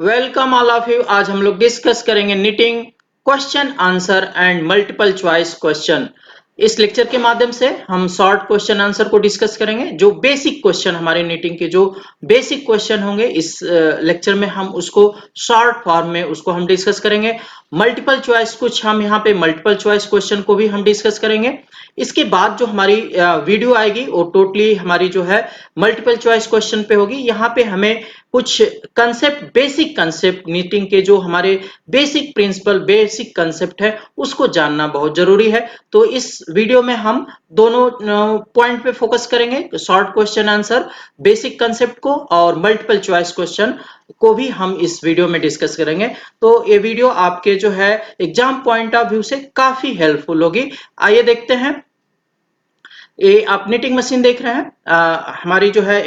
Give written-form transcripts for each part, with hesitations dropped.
Welcome all of you. आज हम लोग डिस्कस करेंगे knitting question answer and multiple choice question. इस लेक्चर के माध्यम से हम शॉर्ट क्वेश्चन आंसर को डिस्कस करेंगे। जो बेसिक क्वेश्चन हमारे निटिंग के जो बेसिक क्वेश्चन होंगे इस लेक्चर में हम उसको शॉर्ट फॉर्म में उसको हम डिस्कस करेंगे। मल्टीपल चॉइस कुछ हम यहाँ पे मल्टीपल चॉइस क्वेश्चन को भी हम डिस्कस करेंगे। इसके बाद जो हमारी वीडियो आएगी वो टोटली हमारी जो है मल्टीपल चॉइस क्वेश्चन पे होगी। यहाँ पे हमें कुछ कंसेप्ट बेसिक कंसेप्ट निटिंग के जो हमारे बेसिक प्रिंसिपल बेसिक कंसेप्ट है उसको जानना बहुत जरूरी है। तो इस वीडियो में हम दोनों पॉइंट पे फोकस करेंगे, short question answer basic concept को और मल्टीपल चॉइस क्वेश्चन को भी हम इस वीडियो में डिस्कस करेंगे। तो ये वीडियो आपके जो है एग्जाम पॉइंट ऑफ व्यू से काफी हेल्पफुल होगी। आइए देखते हैं। ये आप निटिंग मशीन देख रहे हैं। हमारी जो है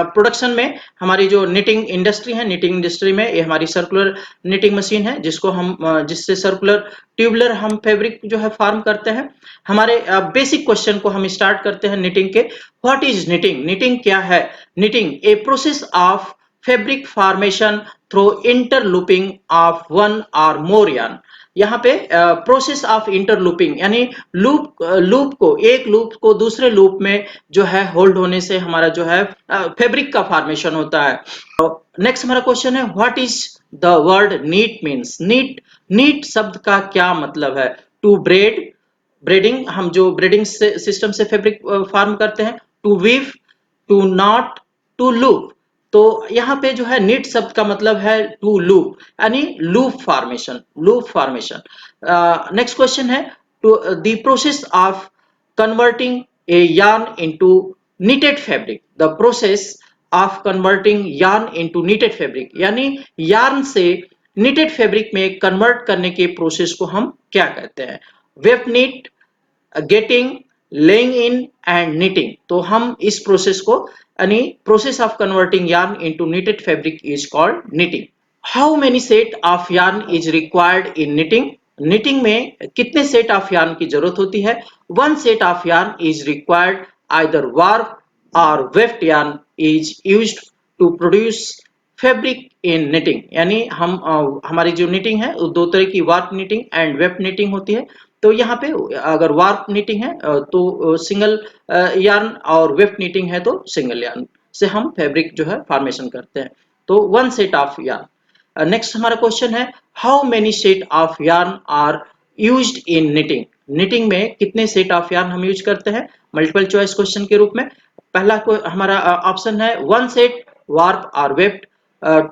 प्रोडक्शन में हमारी जो निटिंग इंडस्ट्री है, निटिंग इंडस्ट्री में ये हमारी सर्कुलर निटिंग मशीन है जिसको हम जिससे सर्कुलर ट्यूबुलर हम फैब्रिक जो है फॉर्म करते हैं। हमारे बेसिक क्वेश्चन को हम स्टार्ट करते हैं निटिंग के। What is knitting? निटिंग क्या है? Knitting a process of fabric formation through interlooping of one और मोर यार्न। यहाँ पे प्रोसेस ऑफ इंटरलूपिंग यानी लूप को एक लूप को दूसरे लूप में जो है होल्ड होने से हमारा जो है फैब्रिक का फॉर्मेशन होता है। नेक्स्ट हमारा क्वेश्चन है what is the word knit means? Knit knit शब्द का क्या मतलब है? टू ब्रेडिंग, हम जो ब्रेडिंग सिस्टम से फैब्रिक फॉर्म करते हैं। To weave, to knot, to loop. तो यहाँ पे जो है नीट शब्द का मतलब है टू लूप यानी loop formation, loop formation. Next question है to the process of converting a yarn into knitted fabric। The process of converting yarn into knitted fabric यानी yarn से knitted fabric में कन्वर्ट करने के प्रोसेस को हम क्या कहते हैं? Web knit, getting, laying in and knitting। तो हम इस प्रोसेस को यानी process of converting yarn into knitted fabric is called knitting। How many set of yarn is required in knitting? knitting में कितने सेट ऑफ yarn की जरूरत होती है? One set of yarn is required. Either warp और weft yarn is used to produce fabric in knitting। यानी हम हमारी जो knitting है दो तरह की warp knitting and weft knitting होती है। तो यहाँ पे अगर warp knitting है तो सिंगल yarn और weft knitting है तो सिंगल yarn से हम फैब्रिक जो है फॉर्मेशन करते हैं। तो one set of yarn। Next हमारा क्वेश्चन है how many set of yarn are used in knitting? knitting में कितने सेट ऑफ yarn हम यूज करते हैं मल्टीपल चॉइस क्वेश्चन के रूप में? पहला हमारा ऑप्शन है वन सेट वार्प और वेफ्ट,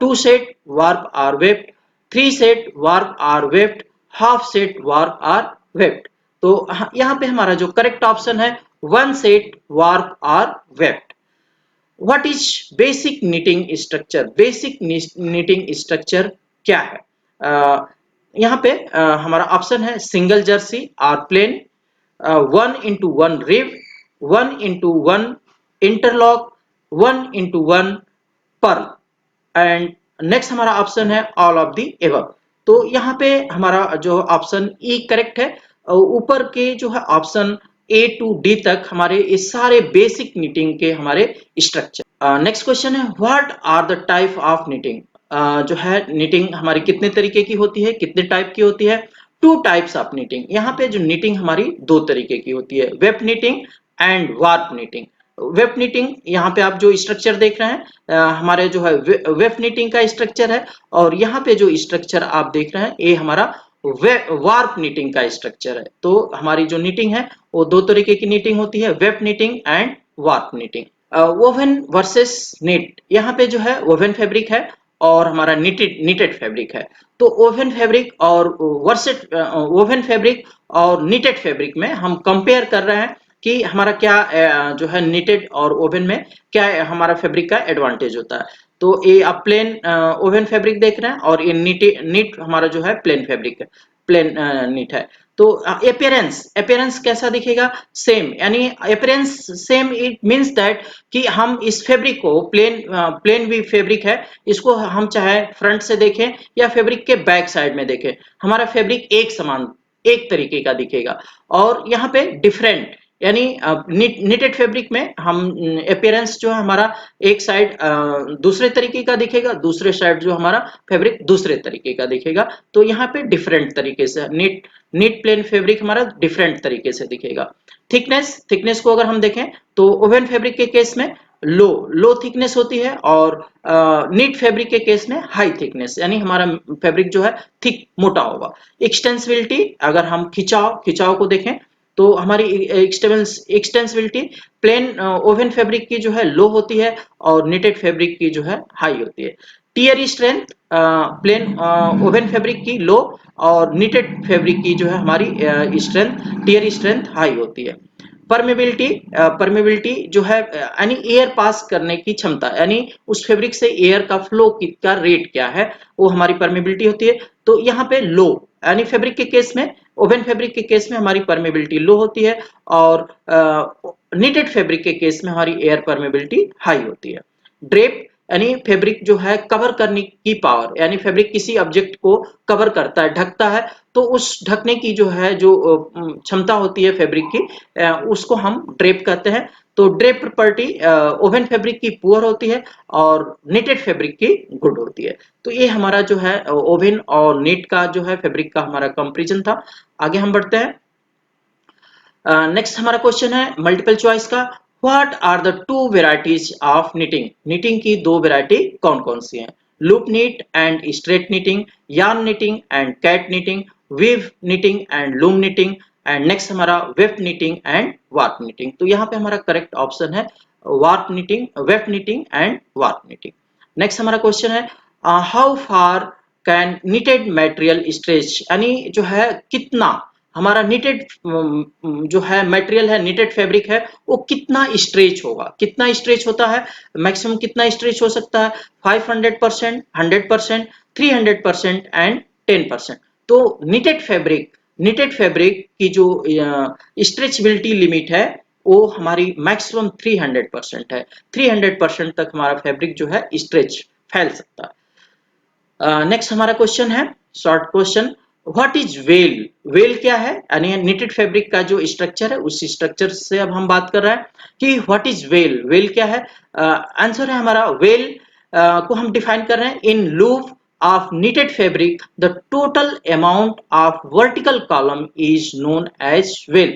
टू सेट वार्प और वेफ्ट, थ्री सेट वार्प और वेफ्ट, हाफ सेट वार्प और वेफ्ट। तो यहाँ पे हमारा जो करेक्ट ऑप्शन है वन सेट वार्प और weft. What is basic knitting structure? Basic knitting structure क्या है? यहाँ पे हमारा ऑप्शन है सिंगल जर्सी और plain, one into one rib, one into one interlock, one into one purl and next हमारा ऑप्शन है ऑल ऑफ दी एबव। तो यहाँ पे हमारा जो ऑप्शन ई करेक्ट है। ऊपर के जो है ऑप्शन ए टू डी तक हमारे इस सारे बेसिक निटिंग के हमारे स्ट्रक्चर। नेक्स्ट क्वेश्चन है what are the type of knitting? जो है निटिंग हमारी कितने तरीके की होती है, कितने टाइप की होती है? Two types of knitting. यहाँ पे जो निटिंग हमारी दो तरीके की होती है, web knitting and warp knitting. Web knitting यहाँ पे आप जो स्ट्रक्चर देख रहे हैं हमारे जो है वेब निटिंग का स्ट्रक्चर है और यहाँ पे जो स्ट्रक्चर आप देख रहे हैं ये हमारा वार्प निटिंग का स्ट्रक्चर है। तो हमारी जो निटिंग है वो दो तरीके की निटिंग होती है, web knitting and warp knitting. Woven versus knit, यहाँ पे जो है वोवन फैब्रिक है और हमारा निटेड फैब्रिक है। तो ओवन फैब्रिक और ओवन फैब्रिक और निटेड फैब्रिक में हम कंपेयर कर रहे हैं कि हमारा क्या जो है निटेड और ओवन में क्या हमारा फैब्रिक का एडवांटेज होता है। तो ये आप प्लेन ओवन फैब्रिक देख रहे हैं और ये नीट हमारा जो है प्लेन फैब्रिक है, प्लेन नीट है। तो अपीयरेंस कैसा दिखेगा? सेम, यानी appearance same it means that कि हम इस फैब्रिक को प्लेन भी फैब्रिक है, इसको हम चाहे फ्रंट से देखें या फैब्रिक के बैक साइड में देखें, हमारा फैब्रिक एक समान एक तरीके का दिखेगा। और यहाँ पे डिफरेंट यानी निटेड फैब्रिक में हम अपीयरेंस जो है हमारा एक साइड दूसरे तरीके का दिखेगा, दूसरे साइड जो हमारा फैब्रिक दूसरे तरीके का दिखेगा। तो यहाँ पे डिफरेंट तरीके से नीट प्लेन फैब्रिक हमारा डिफरेंट तरीके से दिखेगा। थिकनेस को अगर हम देखें तो ओवन फैब्रिक के केस में लो थिकनेस होती है, और नीट फैब्रिक के केस में हाई थिकनेस, यानी हमारा फैब्रिक जो है थिक मोटा होगा। एक्सटेंसिबिलिटी, अगर हम खिंचाव को देखें तो हमारी एक्सटेंसिबिलिटी प्लेन ओवन फैब्रिक की जो है लो होती है, और निटेड फैब्रिक की जो है हाई होती है। Tear strength, plain woven fabric की लो, और निटेड फैब्रिक की जो है हमारी टियर स्ट्रेंथ हाई होती है। परमेबिलिटी जो है यानी एयर पास करने की क्षमता, यानी उस फैब्रिक से एयर का फ्लो का रेट क्या है, वो हमारी परमेबिलिटी होती है। तो यहाँ पे लो, यानी फैब्रिक के केस में, ओवन फैब्रिक के केस में हमारी परमेबिलिटी लो होती है, और नीटेड फैब्रिक के केस में हमारी एयर परमेबिलिटी हाई होती है। ड्रेप, यानी फैब्रिक जो है कवर करने की पावर, यानी फैब्रिक किसी ऑब्जेक्ट को कवर करता है, ढकता है, तो उस ढकने की जो है जो क्षमता होती है फैब्रिक की, उसको हम ड्रेप कहते हैं। तो ड्रेप प्रॉपर्टी ओवन फैब्रिक की पुअर होती है, और निटेड फैब्रिक की गुड होती है। तो ये हमारा जो है ओवन और नीट का जो है फैब्रिक का हमारा कंपैरिजन था। आगे हम बढ़ते हैं। नेक्स्ट हमारा क्वेश्चन है मल्टीपल चॉइस का। What are the two varieties of knitting? Knitting की दो वेराइटी कौन कौन सी हैं? Loop knit and straight knitting, yarn knitting and cat knitting, weave knitting and loom knitting, and next हमारा web knitting and warp knitting. तो यहाँ पे हमारा करेक्ट ऑप्शन है warp knitting, web knitting and warp knitting. Next हमारा question है how far can knitted material stretch, यानी जो है कितना हमारा निटेड जो है मटेरियल है, निटेड फैब्रिक है, वो कितना स्ट्रेच होगा, कितना स्ट्रेच होता है, मैक्सिमम कितना स्ट्रेच हो सकता है? 500%, 100%, 300% एंड 10%। तो निटेड फैब्रिक की जो स्ट्रेचबिलिटी लिमिट है, वो हमारी मैक्सिमम 300% है। 300% तक हमारा फैब्रिक जो है स्ट्रेच फैल सकता है। नेक्स्ट हमारा क्वेश्चन है short question, what is well? Well क्या है? यानी निटेड फैब्रिक का जो स्ट्रक्चर है, उस स्ट्रक्चर से अब हम बात कर रहे हैं कि व्हाट इज वेल, वेल क्या है? आंसर है हमारा वेल को हम डिफाइन कर रहे हैं in loop of knitted fabric the total amount of vertical column is known as well।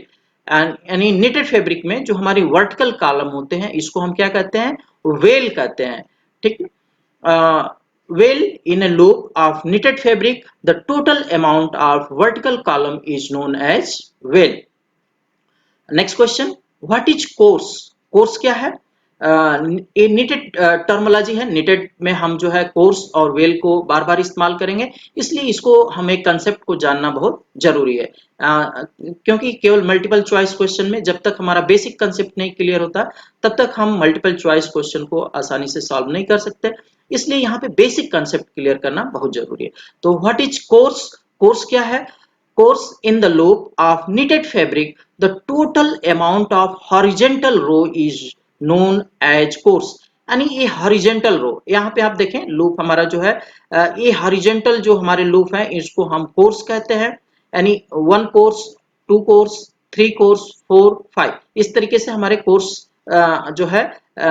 यानी knitted fabric में जो हमारी वर्टिकल कॉलम होते हैं, इसको हम क्या कहते हैं? वेल कहते हैं। ठीक, well in a loop of knitted fabric the total amount of vertical column is known as well। Next question, what is course? Course क्या है? ये निटेड टर्मोलॉजी है। निटेड में हम जो है कोर्स और वेल को बार बार इस्तेमाल करेंगे, इसलिए इसको हमें कंसेप्ट को जानना बहुत जरूरी है। क्योंकि केवल मल्टीपल चॉइस क्वेश्चन में जब तक हमारा बेसिक कंसेप्ट नहीं क्लियर होता, तब तक हम मल्टीपल चॉइस क्वेश्चन को आसानी से सॉल्व नहीं कर सकते। इसलिए यहाँ पे बेसिक कंसेप्ट क्लियर करना बहुत जरूरी है। तो व्हाट इज कोर्स? कोर्स क्या है? Course in the loop of knitted fabric the total amount of horizontal row is known as course। यानी ये हॉरिजेंटल रो, यहाँ पे आप देखें लूप हमारा जो है ये हॉरिजेंटल जो हमारे लूप है, इसको हम कोर्स कहते हैं। यानी 1 कोर्स, 2 कोर्स, 3 कोर्स, 4, 5, इस तरीके से हमारे कोर्स जो है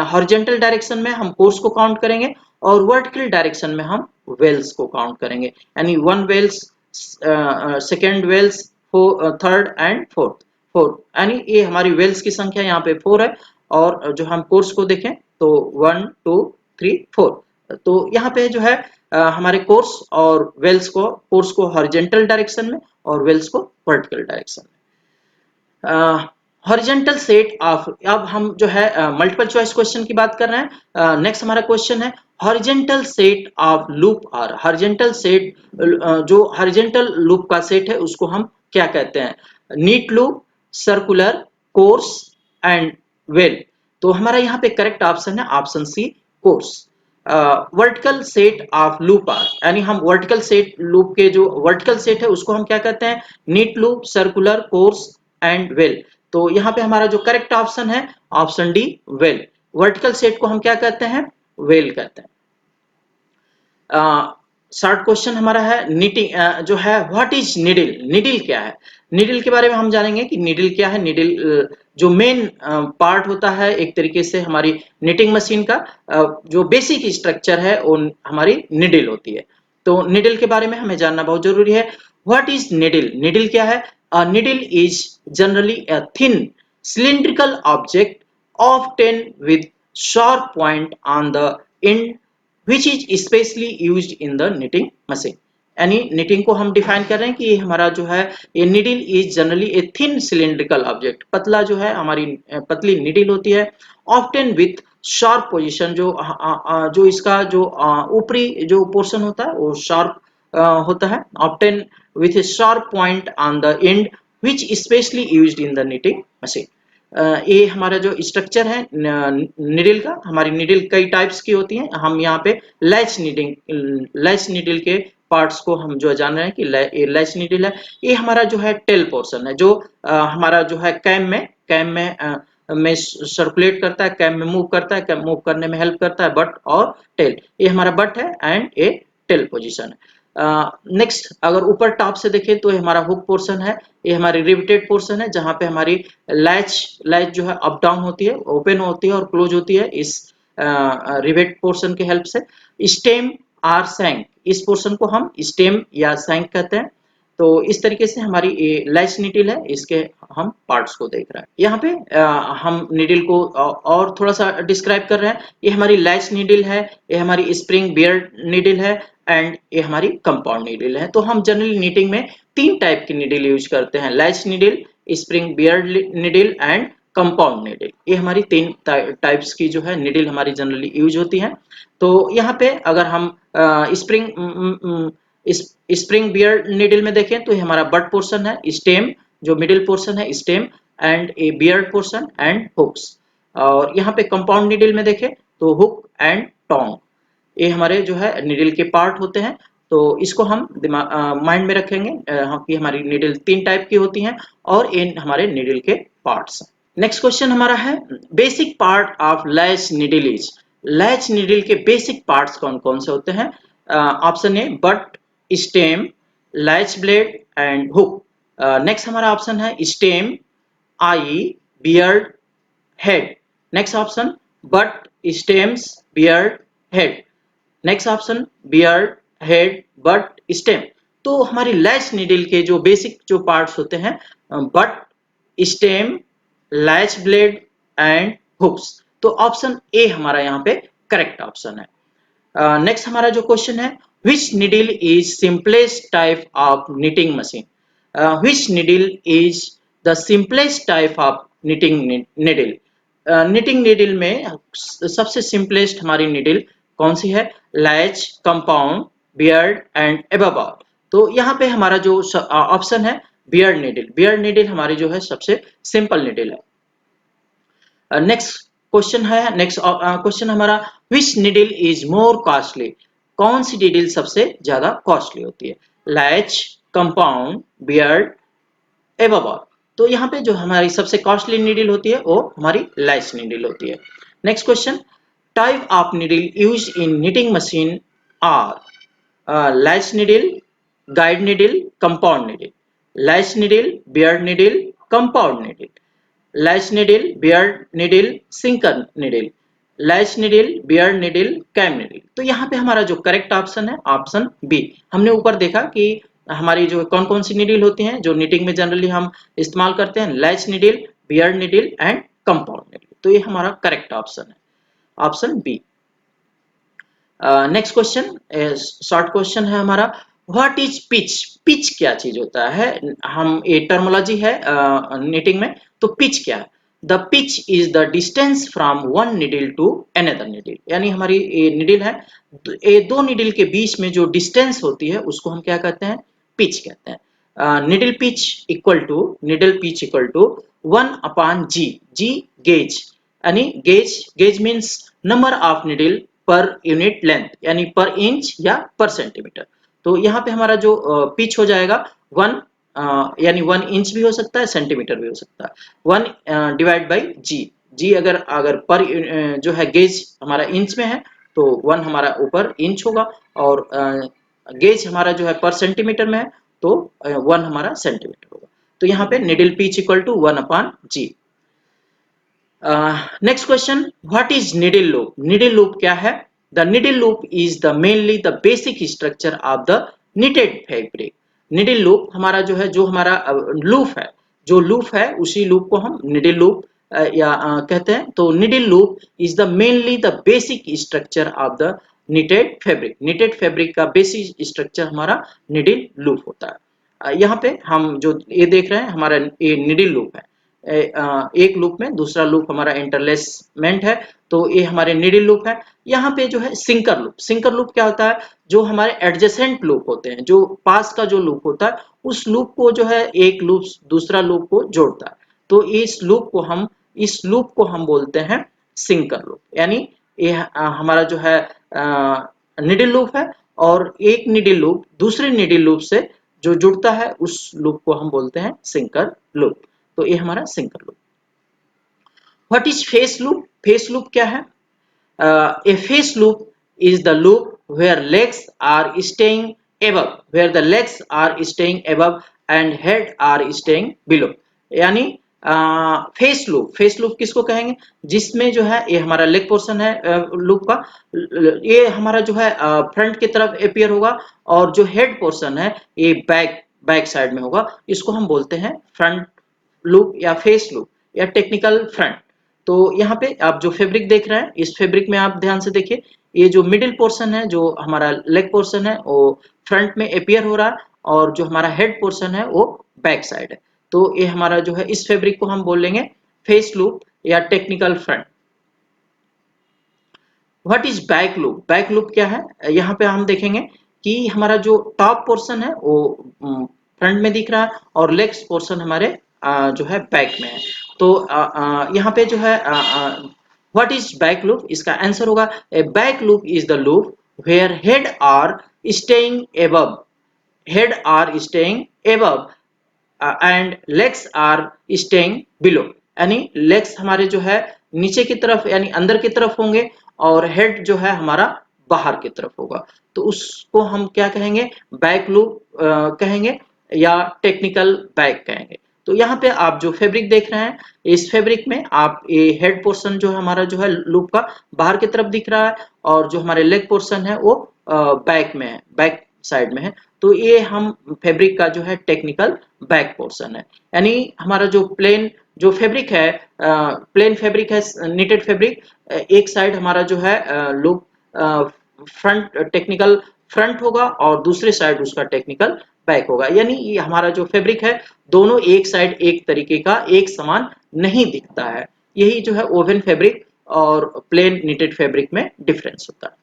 हॉरिजेंटल डायरेक्शन में हम कोर्स को काउंट करेंगे, और वर्टिकल डायरेक्शन में हम वेल्स को काउंट करेंगे। यानी 1 wales, second wales, third and fourth, यानी ये हमारी वेल्स की संख्या यहाँ पे 4 है। और जो हम कोर्स को देखें तो 1, 2, 3, 4। तो यहाँ पे जो है हमारे कोर्स और वेल्स को, कोर्स को हॉरिजेंटल डायरेक्शन में और वेल्स को वर्टिकल डायरेक्शन में। हॉरिजेंटल सेट ऑफ, अब हम जो है मल्टीपल चॉइस क्वेश्चन की बात कर रहे हैं। नेक्स्ट हमारा क्वेश्चन है horizontal set of loop are. Horizontal set, जो हॉरिजेंटल लूप का सेट है उसको हम क्या कहते हैं? Knit loop, circular, course and wale. तो हमारा यहाँ पे करेक्ट ऑप्शन है option C, course. Vertical set of loop are, यानी हम वर्टिकल सेट लूप के जो वर्टिकल सेट है उसको हम क्या कहते हैं? Knit loop, circular, course and wale. तो यहाँ पे हमारा जो करेक्ट ऑप्शन है option D, wale. Vertical set को हम क्या कहते हैं? वेल कहते हैं। शॉर्ट क्वेश्चन हमारा है नीटिंग जो है व्हाट इज निडिल, निडिल क्या है। निडिल के बारे में हम जानेंगे कि निडिल क्या है। निडिल जो मेन पार्ट होता है एक तरीके से हमारी निटिंग मशीन का, जो बेसिक स्ट्रक्चर है वो हमारी निडिल होती है। तो निडिल के बारे में हमें जानना बहुत जरूरी है। व्हाट इज निडिल, निडिल क्या है। Needle is generally a thin cylindrical object often with sharp point on the end which is especially used in the knitting machine। यानी knitting को हम डिफाइन कर रहे हैं कि हमारा जो है ये needle is generally a thin cylindrical object, पतला जो है हमारी पतली निडिल होती है। ऑफ्टन विथ शार्प पोजीशन, जो इसका जो ऊपरी जो पोर्शन होता है वो शार्प होता है। Often with A sharp point on the and which specially used in the knitting machine. ये हमारा जो स्ट्रक्चर है निडिल का, हमारी निडिल कई टाइप्स की होती हैं। हम यहाँ पे लैच निडिल के पार्ट्स को हम जो जान रहे हैं कि ये लैच निडिल है। ये हमारा जो है टेल पोर्शन है, जो हमारा जो है कैम में सर्कुलेट करता है, कैम में मूव करता है, कैम मूव करने में हेल्प करता है बट और टेल। ये हमारा बट है एंड ये टेल पोजीशन है। नेक्स्ट अगर ऊपर टॉप से देखें तो ये हमारा हुक पोर्शन है, ये हमारी रिवेटेड पोर्शन है जहां पे हमारी लैच जो है अप डाउन होती है, ओपन होती है और क्लोज होती है इस रिवेट पोर्शन के हेल्प से। स्टेम आर सैंक, इस पोर्शन को हम स्टेम या सैंक कहते हैं। तो इस तरीके से हमारी ये लैच निडिल है, इसके हम पार्ट्स को देख रहे हैं। यहाँ पे हम निडिल को और थोड़ा सा डिस्क्राइब कर रहे हैं। ये हमारी लैच निडिल है, ये हमारी स्प्रिंग बियर्ड निडिल है एंड ये हमारी कंपाउंड निडिल है। तो हम जनरली नीटिंग में तीन टाइप की निडिल यूज करते हैं, latch needle, spring beard needle and compound needle. ये हमारी तीन टाइप्स की जो है निडिल हमारी जनरली यूज होती हैं। तो यहाँ पे अगर हम स्प्रिंग बियर्ड निडिल में देखें तो ये हमारा बट पोर्शन है, स्टेम जो मिडिल पोर्शन है stem and a beard portion and hooks. और यहाँ पे कंपाउंड निडिल में देखें तो हुक एंड टोंग, ये हमारे जो है निडिल के पार्ट होते हैं। तो इसको हम माइंड में रखेंगे कि हमारी निडिल तीन टाइप की होती हैं और इन हमारे निडिल के पार्ट्स हैं। नेक्स्ट क्वेश्चन हमारा है basic part of latch needle is, latch needle के बेसिक पार्ट्स कौन कौन से होते हैं। Option A but, stem, latch blade and hook. Next हमारा ऑप्शन है stem, I, beard, head. Next option but, stems, beard, head. Next option beard, head, but, stem. तो हमारी लैच निडिल के जो बेसिक जो पार्ट्स होते हैं butt, stem, latch blade and hooks. तो ऑप्शन ए हमारा यहाँ पे करेक्ट ऑप्शन है। नेक्स्ट हमारा जो क्वेश्चन है which needle is simplest type of knitting machine, which needle is the simplest type of knitting needle. Knitting needle में सबसे सिंपलेस्ट हमारी निडिल कौन सी है, latch, compound, beard and eyeball. तो यहाँ पे हमारा जो ऑप्शन है बियर्ड निडिल, बियर्ड निडिल हमारी जो है सबसे सिंपल निडिल है। नेक्स्ट क्वेश्चन है, नेक्स्ट क्वेश्चन हमारा विच निडिल इज मोर कॉस्टली, कौन सी निडिल सबसे ज्यादा कॉस्टली होती है, लैच, कंपाउंड, बियर्ड, एबाबॉल। तो यहाँ पे जो हमारी सबसे कॉस्टली निडिल होती है वो हमारी लैच निडिल होती है। Next question type of needle use in knitting machine are latch needle, guide needle, compound needle, latch needle, beard needle, compound needle, latch needle, beard needle, sinker needle, latch needle, beard needle, cam needle। तो यहाँ पे हमारा जो correct option है option B. हमने ऊपर देखा कि हमारी जो कौन कौन सी निडिल होती हैं जो निटिंग में जनरली हम इस्तेमाल करते हैं, latch needle, beard needle and compound needle. तो ये हमारा करेक्ट ऑप्शन है, option B. Next question short question है हमारा व्हाट इज पिच, पिच क्या चीज होता है। हम ये टर्मोलॉजी है निटिंग में। तो पिच क्या है, the pitch is the distance from one needle to another needle. यानी हमारी ये निडिल है, ये दो निडिल के बीच में जो डिस्टेंस होती है उसको हम क्या कहते हैं, पिच कहते हैं। Needle pitch equal to 1/g, G gauge, यानी gauge means number of needle per unit length, यानी पर इंच या पर सेंटीमीटर। तो यहाँ पे हमारा जो पिच हो जाएगा 1, यानी 1 इंच भी हो सकता है, सेंटीमीटर भी हो सकता है। 1 डिवाइड बाई जी, जी अगर पर जो है गेज हमारा इंच में है तो 1 हमारा ऊपर इंच होगा और गेज हमारा जो है पर सेंटीमीटर में है, तो 1 हमारा सेंटीमीटर होगा। तो यहाँ पे needle pitch equal to 1/G। Next question, what is needle loop? Needle loop क्या है? The needle loop is the mainly the basic structure of the knitted fabric. Needle loop हमारा जो है, जो हमारा लूप है, जो लूप है उसी लूप को हम निडल लूप कहते हैं। तो needle loop is the mainly the basic structure of the knitted fabric. Knitted fabric का बेसिक स्ट्रक्चर हमारा निडल लूप होता है। यहाँ पे हम जो ये देख रहे हैं हमारा ये निडल लूप है। एक लूप में दूसरा लूप हमारा इंटरलेसमेंट है, तो ये हमारे निडल लूप है। यहाँ पे जो है सिंकर लूप। सिंकर लूप क्या होता है? जो हमारे एडजेसेंट लूप होते हैं, जो पास का जो लूप होता है, उस लूप को जो है एक लूप दूसरा लूप को जोड़ता है। तो इस लूप को हम बोलते हैं सिंकर लूप। यानी ये हमारा जो है निडल लूप है, और एक निडल लूप दूसरे निडल लूप से जो जुड़ता है उस लूप को हम बोलते हैं सिंकर लूप। तो ये हमारा sinker loop. What is face loop? Face loop क्या है? A face loop is the loop where legs are staying above and head are staying below। यानी फेस लूप किसको कहेंगे? जिसमें जो है ये हमारा लेग पोर्शन है लूप का, ये हमारा जो है फ्रंट की तरफ अपीयर होगा, और जो हेड पोर्शन है ये बैक साइड में होगा। इसको हम बोलते हैं फ्रंट लूप या फेस लूप या टेक्निकल फ्रंट। तो यहाँ पे आप जो फैब्रिक देख रहे हैं, इस फैब्रिक में आप ध्यान से देखिए, ये जो मिडिल पोर्शन है, जो हमारा लेग पोर्शन है, वो फ्रंट में अपीयर हो रहा है, और जो हमारा हेड पोर्शन है वो बैक साइड है। तो ये हमारा जो है इस फैब्रिक को हम बोलेंगे फेस लूप या technical front. What is back loop? Back loop क्या है? यहाँ पे हम देखेंगे कि हमारा जो टॉप पोर्शन है वो फ्रंट में दिख रहा है, और लेग्स पोर्शन हमारे जो है बैक में है। तो यहाँ पे जो है व्हाट इज बैक लूप? इसका आंसर होगा a back loop is the loop where head are staying above and legs are staying below. यानी लेग्स हमारे जो है नीचे की तरफ यानी अंदर की तरफ होंगे, और हेड जो है हमारा बाहर की तरफ होगा। तो उसको हम क्या कहेंगे? बैक लूप कहेंगे, या टेक्निकल बैक कहेंगे। तो यहाँ पे आप जो फैब्रिक देख रहे हैं, इस फैब्रिक में आप ये हेड पोर्शन जो है हमारा जो है लूप का बाहर की तरफ दिख रहा है, और जो हमारे लेग पोर्शन है वो बैक में है, बैक साइड में है। तो ये हम फैब्रिक का जो है टेक्निकल बैक पोर्शन है। यानी हमारा जो फैब्रिक है, प्लेन फैब्रिक है, निटेड फैब्रिक, एक साइड हमारा जो है लूप फ्रंट टेक्निकल फ्रंट होगा, और दूसरे साइड उसका टेक्निकल बैक होगा। यानी ये हमारा जो फैब्रिक है, दोनों एक साइड एक तरीके का एक समान नहीं दिखता है। यही जो है ओवन फैब्रिक और प्लेन निटेड फैब्रिक में डिफरेंस होता है।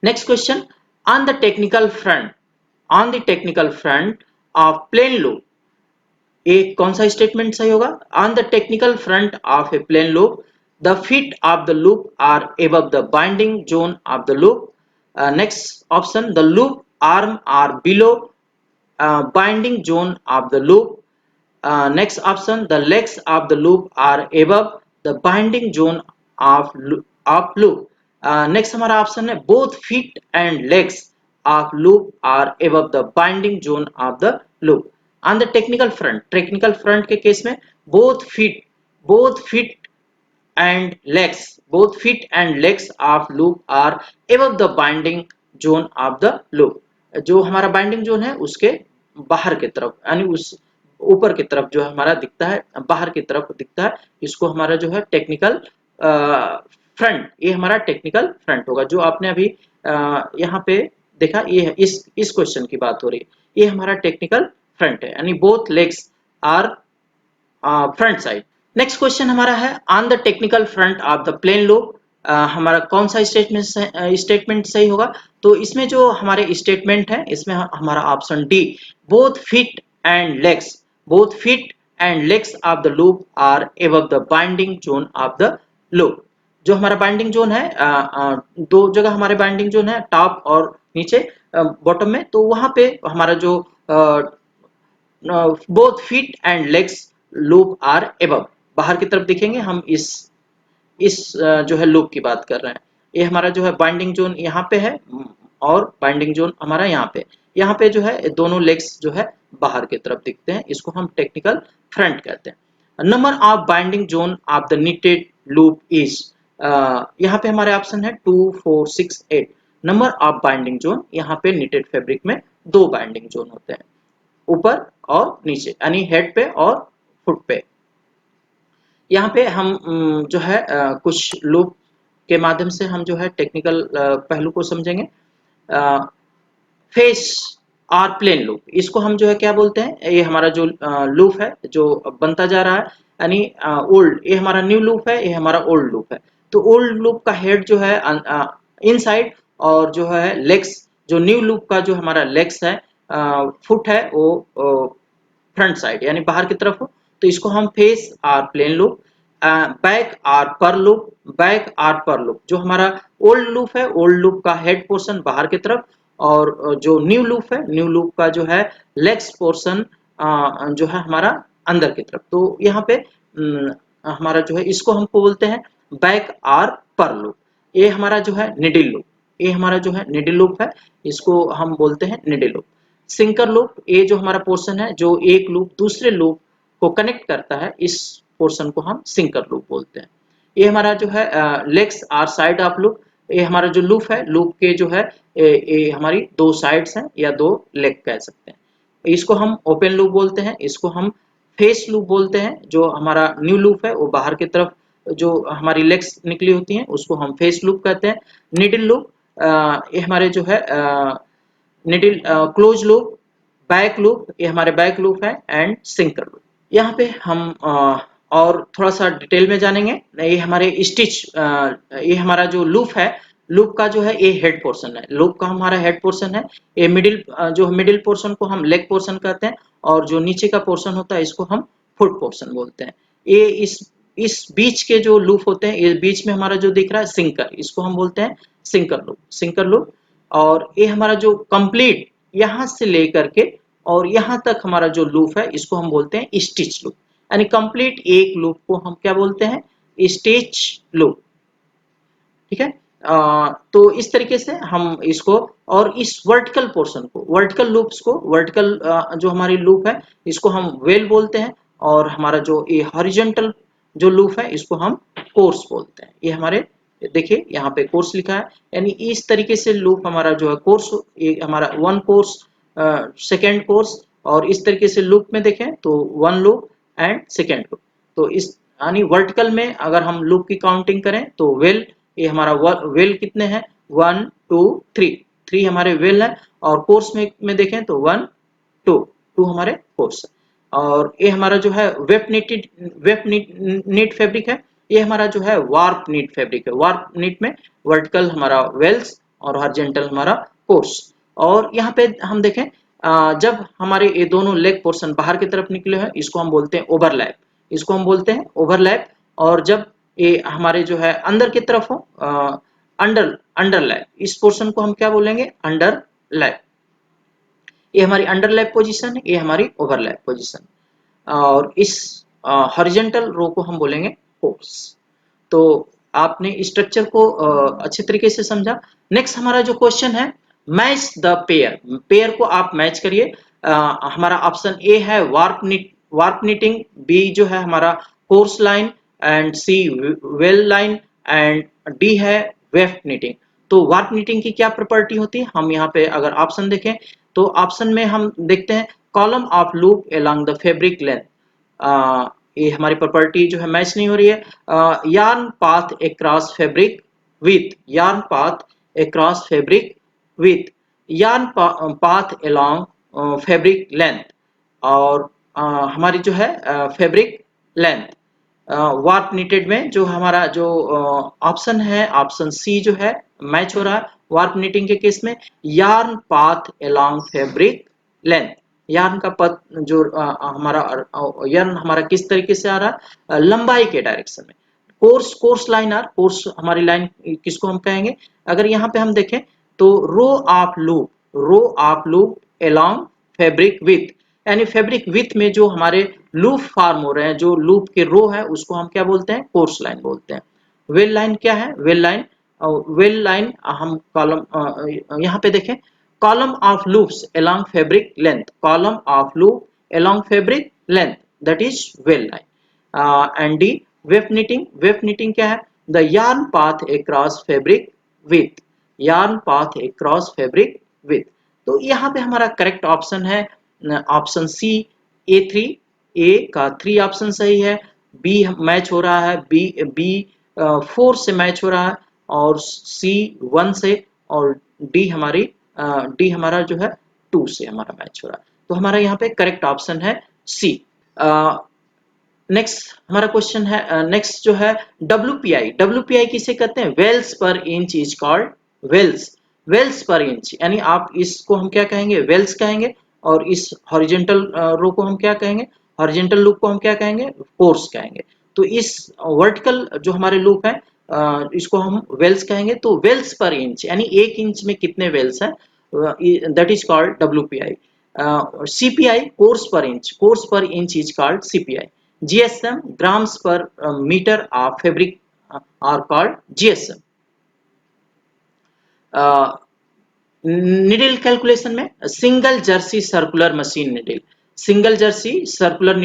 Next question, on the technical front of plain loop, एक कौन सा स्टेटमेंट सही होगा? On the technical front of a plain loop the feet of the loop are above the binding zone of the loop. Next option, the loop arm are below binding zone of the loop। Next option, the legs of the loop are above the binding zone of loop। Next हमारा option है both feet and legs of loop are above the binding zone of the loop। On the technical front के case में both feet and legs of loop are above the binding zone of the loop। जो हमारा binding zone है उसके बाहर की तरफ, यानी उस ऊपर की तरफ जो हमारा दिखता है, बाहर की तरफ दिखता है, इसको हमारा जो है टेक्निकल फ्रंट, ये हमारा टेक्निकल फ्रंट होगा। जो आपने अभी यहाँ पे देखा, ये इस क्वेश्चन की बात हो रही है, ये हमारा टेक्निकल फ्रंट है, यानी both legs are front side. Next question हमारा है on the technical front of the plain loop, हमारा कौन सा स्टेटमेंट सही होगा? तो इसमें जो हमारे स्टेटमेंट है, इसमें हमारा option D, both feet and legs of the loop are above the binding zone of the loop. जो हमारा बाइंडिंग जोन है, दो जगह हमारे बाइंडिंग जोन है, टॉप और नीचे बॉटम में। तो वहां पे हमारा जो both feet and legs loop are above, बाहर की तरफ दिखेंगे। हम इस जो है लूप की बात कर रहे हैं, ये हमारा जो है बाइंडिंग जोन यहाँ पे है, और बाइंडिंग जोन हमारा यहाँ पे जो है दोनों लेग्स जो है बाहर की तरफ दिखते हैं, इसको हम टेक्निकल फ्रंट कहते हैं। Number of binding zone of the knitted loop is, यहाँ पे हमारे ऑप्शन है 2, 4, 6, 8। नंबर ऑफ बाइंडिंग जोन, यहाँ पे निटेड फैब्रिक में 2 बाइंडिंग जोन होते हैं, ऊपर और नीचे, यानी हेड पे और फुट पे। यहाँ पे हम जो है कुछ लूप के माध्यम से हम जो है टेक्निकल पहलू को समझेंगे। फेस और प्लेन लूप, इसको हम जो है क्या बोलते हैं, ये हमारा जो लूप है जो बनता जा रहा है, यानी ओल्ड, ये हमारा न्यू लूप है, ये हमारा ओल्ड लूप है। तो ओल्ड लूप का हेड जो है इनसाइड, और जो है लेग्स, जो न्यू लूप का जो हमारा लेग्स है, फुट है, वो फ्रंट साइड यानी बाहर की तरफ हो, तो इसको हम फेस और प्लेन लूप। बैक और पर लूप, बैक और पर लूप, जो हमारा ओल्ड लूप है, ओल्ड लूप का हेड पोर्शन बाहर की तरफ, और जो न्यू लूप है, न्यू लूप का जो है लेग्स पोर्शन जो है हमारा अंदर की तरफ। तो यहाँ पे हमारा जो है इसको हमको बोलते हैं बैक और पर लूप। ये हमारा जो है निडिल लूप, ये हमारा जो है निडिल लूप है, इसको हम बोलते हैं निडिल लूप। सिंकर लूप, ये जो हमारा पोर्शन है जो एक लूप दूसरे लूप को कनेक्ट करता है, इस पोर्शन को हम सिंकर लूप बोलते हैं। ये हमारा जो है लेग्स और साइड ऑफ लूप, ये हमारा जो लूप है, लूप के जो है ये हमारी 2 साइड्स हैं या 2 लेग कह सकते हैं। इसको हम ओपन लूप बोलते हैं, इसको हम फेस लूप बोलते हैं। जो हमारा न्यू लूप है वो बाहर की तरफ जो हमारी लेग्स निकली होती हैं उसको हम फेस लूप कहते हैं। निडिल लूप, ये हमारे जो है needle close loop, back loop, ये हमारे बैक लूप है, एंड सिंकर लूप। यहाँ पे हम और थोड़ा सा डिटेल में जानेंगे। ये हमारे स्टिच, ये हमारा जो लूप है, लूप का जो है ये हेड पोर्शन है, लूप का हमारा हेड पोर्शन है। ये मिडिल, जो मिडिल पोर्शन को हम लेग पोर्शन कहते हैं, और जो नीचे का पोर्शन होता है इसको हम फुट पोर्शन बोलते हैं। ये इस बीच के जो लूप होते हैं, ये बीच में हमारा जो दिख रहा है सिंकर, इसको हम बोलते हैं सिंकर लूप, सिंकर लूप। और ये हमारा जो कंप्लीट यहाँ से लेकर के और यहाँ तक हमारा जो लूप है इसको हम बोलते हैं स्टिच लूप, यानी कंप्लीट एक लूप को हम क्या बोलते हैं, स्टिच लूप। ठीक है, तो इस तरीके से हम इसको, और इस वर्टिकल पोर्शन को, वर्टिकल लूप्स को, वर्टिकल जो हमारी लूप है इसको हम वेल बोलते हैं, और हमारा जो ये हॉरिजॉन्टल जो लूप है इसको हम कोर्स बोलते हैं। ये हमारे देखिए यहाँ पे कोर्स लिखा है, यानी इस तरीके से लूप हमारा जो है कोर्स, ये हमारा 1 कोर्स, सेकेंड कोर्स, और इस तरीके से लूप में देखें तो 1 लूप एंड सेकेंड लूप। तो इस यानी वर्टिकल में अगर हम लूप की काउंटिंग करें तो वेल, ये हमारा वेल कितने हैं, 1, 2, 3 हमारे वेल है, और कोर्स में देखें तो 1, 2 हमारे कोर्स है। और ये हमारा जो है वेब नीट फैब्रिक है, ये हमारा जो है वार्प नीट फैब्रिक है। वार्प नीट में वर्टिकल हमारा वेल्स और हॉरिजॉन्टल हमारा कोर्स। और यहाँ पे हम देखें जब हमारे ये दोनों लेग पोर्शन बाहर की तरफ निकले हैं इसको हम बोलते हैं ओवरलैप, इसको हम बोलते हैं ओवरलैप। और जब ये हमारे जो है अंदर की तरफ हो, अंडरलैप, इस पोर्शन को हम क्या बोलेंगे, अंडरलैप। ये हमारी अंडरलैप पोजीशन है, ये हमारी ओवरलैप पोजीशन, और इस हॉरिजॉन्टल रो को हम बोलेंगे कोर्स। तो आपने स्ट्रक्चर को अच्छे तरीके से समझा। नेक्स्ट हमारा जो क्वेश्चन है, मैच द पेयर, पेयर को आप मैच करिए। हमारा ऑप्शन ए है वार्प नीटिंग, बी जो है हमारा course line, and C wale line, and D है वेफ्ट नीटिंग। तो वार्प नीटिंग की क्या प्रॉपर्टी होती है, हम यहाँ पे अगर ऑप्शन देखें तो ऑप्शन में हम देखते हैं column of loop along the fabric length, ये हमारी प्रॉपर्टी जो है मैच नहीं हो रही है। Yarn path across fabric with, yarn path across fabric with, yarn path along fabric length, और हमारी जो है फैब्रिक लेंथ। वार्प नीटेड में जो हमारा जो ऑप्शन है, ऑप्शन सी जो है मैच हो रहा है वार्प नीटिंग के केस में। Yarn path along fabric length, yarn का पथ जो हमारा यार्न हमारा किस तरीके से आ रहा है, लंबाई के डायरेक्शन में। कोर्स लाइन आर, कोर्स हमारी लाइन किसको हम कहेंगे, अगर यहाँ पे हम देखें तो row of loop along fabric width, यानी फैब्रिक विथ में जो हमारे लूप फॉर्म हो रहे हैं, जो लूप के रो है उसको हम क्या बोलते हैं, कोर्स लाइन बोलते हैं। वेल लाइन क्या है, वेल लाइन वेल लाइन हम कॉलम यहाँ पे देखें, column of loops along fabric length, column of loop along fabric length, that is well line. And D web knitting क्या है? The yarn path across fabric with, yarn path across fabric with. तो यहाँ पे हमारा correct option है option सी A3, ए का 3 option सही है, बी मैच हो रहा है, बी 4 से मैच हो रहा है, और सी 1 से, और डी हमारा जो है 2 से हमारा मैच हो रहा है। तो हमारा यहाँ पे करेक्ट ऑप्शन है सी। नेक्स्ट हमारा क्वेश्चन है, नेक्स्ट जो है WPI किसे कहते हैं? Wales per inch is called Wales per inch, यानी आप इसको हम क्या कहेंगे? वेल्स कहेंगे, और इस हॉरिजेंटल रो को हम क्या कहेंगे? हॉरिजेंटल लूप को हम क्या कहेंगे? कोर्स कहेंगे। तो इस वर्टिकल जो हमारे लूप है इसको हम वेल्स कहेंगे। तो वेल्स पर इंच यानी 1 इंच में कितने वेल्स हैं, that is called WPI। CPI course per inch is called CPI। GSM grams per metre of fabric are called GSM। Needle calculation में single jersey circular machine needle, single jersey circular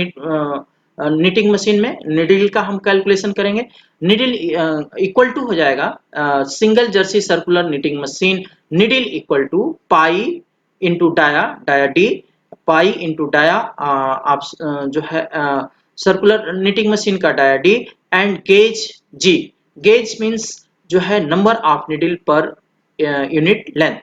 knitting machine में needle का हम calculation करेंगे। Needle equal to हो जाएगा single jersey circular knitting machine needle equal to pi into dia, dia D, pi into dia आप जो है circular knitting machine का dia D, and gauge G. Gauge means जो है number of needle per unit length.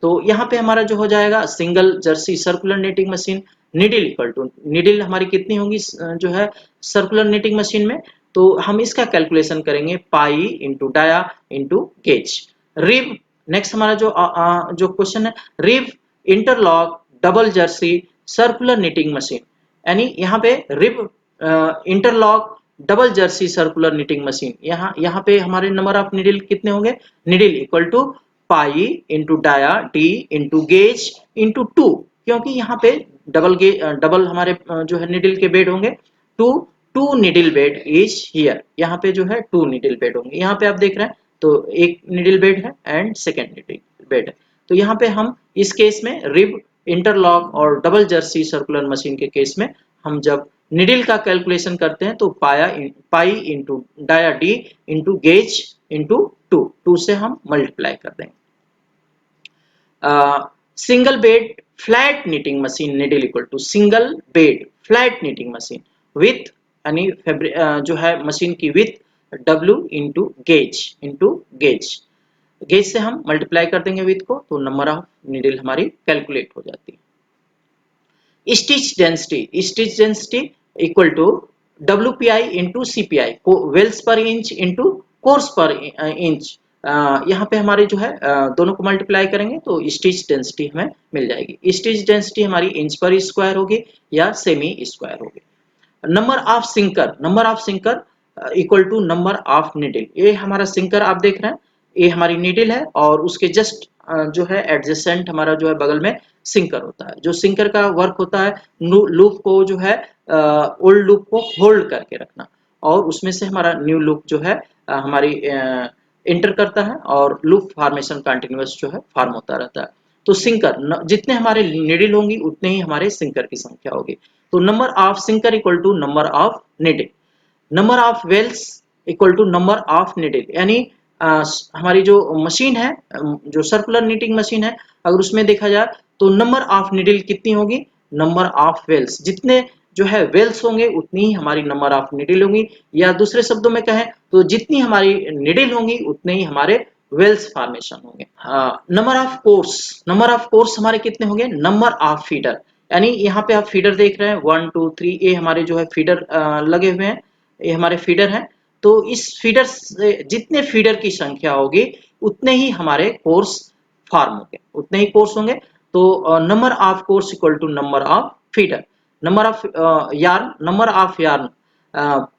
तो यहाँ पे हमारा जो हो जाएगा single jersey circular knitting machine needle equal to, needle हमारी कितनी होगी जो है सर्कुलर नीटिंग मशीन में, तो हम इसका कैलकुलेशन करेंगे pi into dia into gauge. Rib next हमारा जो क्वेश्चन है, rib interlock double jersey circular knitting machine, यानी यहाँ पे rib interlock double jersey circular knitting machine, यहाँ पे हमारे नंबर ऑफ निडल कितने होंगे? Needle equal to pi into dia D into gauge into 2, क्योंकि यहाँ पे डबल हमारे जो है निडल के बेड होंगे, two needle bed is here, यहाँ पे जो है 2 निडल बेड होंगे। यहाँ पे आप देख रहे हैं तो एक निडल बेड है एंड सेकेंड निडल बेड है। तो यहाँ पे हम इस केस में रिब इंटरलॉक और डबल जर्सी सर्कुलर मशीन के केस में हम जब निडल का कैलकुलेशन करते हैं तो pi into dia D into gauge into 2 से हम मल्टीप्लाई कर देंगे। Single bed flat knitting machine needle equal to single bed flat knitting machine width, यानी जो है मशीन की विथ W इंटू गेज से हम मल्टीप्लाई कर देंगे विथ को, तो नंबर ऑफ निडल हमारी कैलकुलेट हो जाती है। Stitch density equal to WPI into CPI, wales per inch into course per inch. यहाँ पे हमारे जो है दोनों को मल्टीप्लाई करेंगे तो स्टिच डेंसिटी हमें मिल जाएगी। स्टिच डेंसिटी हमारी इंच पर स्क्वायर होगी या सेमी स्क्वायर होगी। Number of sinker equal to number of needle, ये हमारा सिंकर आप देख रहे हैं, ये हमारी निडल है और उसके जस्ट जो है एडजेसेंट हमारा जो है बगल में सिंकर होता है। जो सिंकर का वर्क होता है लूप को जो है ओल्ड लूप को होल्ड करके रखना, और उसमें से हमारा न्यू लूप जो है हमारी इंटर करता है, और लूप फॉर्मेशन कंटिन्यूअस जो है फॉर्म होता रहता है। तो सिंकर जितने हमारे निडल होंगी उतने ही हमारे सिंकर की संख्या होगी। तो number of sinker equal to number of needle. Number of wales equal to number of needle, यानी हमारी जो मशीन है जो सर्कुलर नीटिंग मशीन है, अगर उसमें देखा जाए तो नंबर ऑफ निडल कितनी होगी? नंबर ऑफ वेल्स, जितने जो है वेल्स होंगे उतनी ही हमारी नंबर ऑफ निडल होंगी, या दूसरे शब्दों में कहें तो जितनी हमारी निडल होंगी उतने ही हमारे वेल्स फॉर्मेशन होंगे। नंबर ऑफ कोर्स हमारे कितने होंगे? नंबर ऑफ फीडर, यानी यहाँ पे आप फीडर देख रहे हैं 1 2 3, ये हमारे जो है फीडर लगे हुए हैं, ये हमारे फीडर हैं। तो इस फीडर से जितने फीडर की संख्या होगी उतने ही हमारे कोर्स फॉर्म होंगे, उतने ही कोर्स होंगे। तो number of course equal to number of feeder. Number of yarn